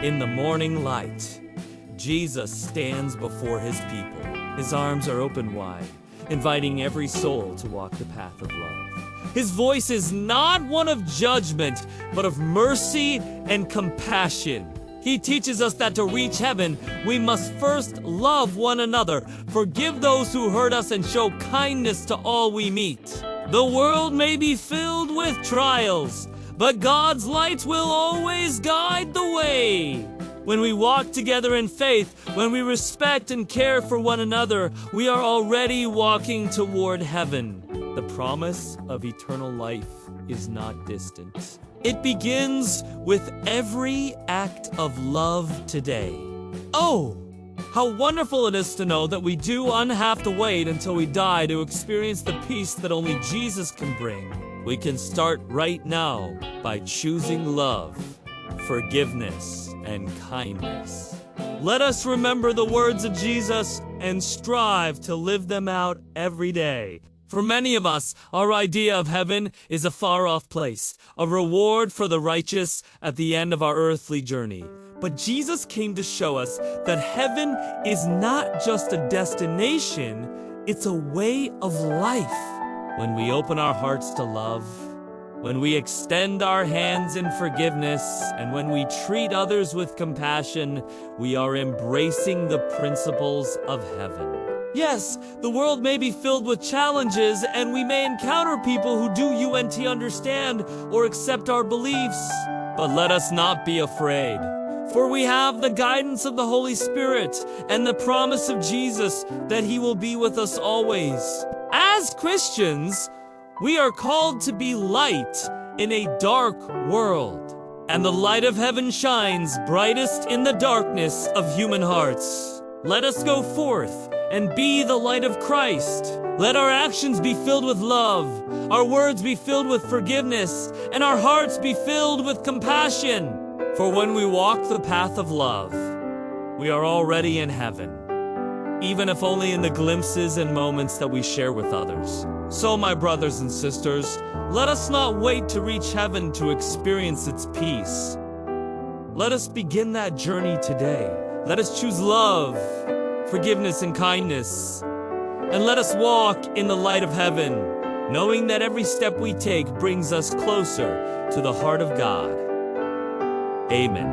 In the morning light, Jesus stands before his people. His arms are open wide, inviting every soul to walk the path of love. His voice is not one of judgment, but of mercy and compassion. He teaches us that to reach heaven, we must first love one another, forgive those who hurt us, and show kindness to all we meet. The world may be filled with trials, but God's light will always guide the way. When we walk together in faith, when we respect and care for one another, we are already walking toward heaven. The promise of eternal life is not distant. It begins with every act of love today. Oh, how wonderful it is to know that we do not have to wait until we die to experience the peace that only Jesus can bring. We can start right now by choosing love, forgiveness, and kindness. Let us remember the words of Jesus and strive to live them out every day. For many of us, our idea of heaven is a far-off place, a reward for the righteous at the end of our earthly journey. But Jesus came to show us that heaven is not just a destination, it's a way of life. When we open our hearts to love, when we extend our hands in forgiveness, and when we treat others with compassion, we are embracing the principles of heaven. Yes, the world may be filled with challenges, and we may encounter people who do understand or accept our beliefs. But let us not be afraid, for we have the guidance of the Holy Spirit and the promise of Jesus that He will be with us always. As Christians, we are called to be light in a dark world, and the light of heaven shines brightest in the darkness of human hearts. Let us go forth and be the light of Christ. Let our actions be filled with love, our words be filled with forgiveness, and our hearts be filled with compassion. For when we walk the path of love, we are already in heaven, even if only in the glimpses and moments that we share with others. So, my brothers and sisters, let us not wait to reach heaven to experience its peace. Let us begin that journey today. Let us choose love, forgiveness, and kindness. And let us walk in the light of heaven, knowing that every step we take brings us closer to the heart of God. Amen.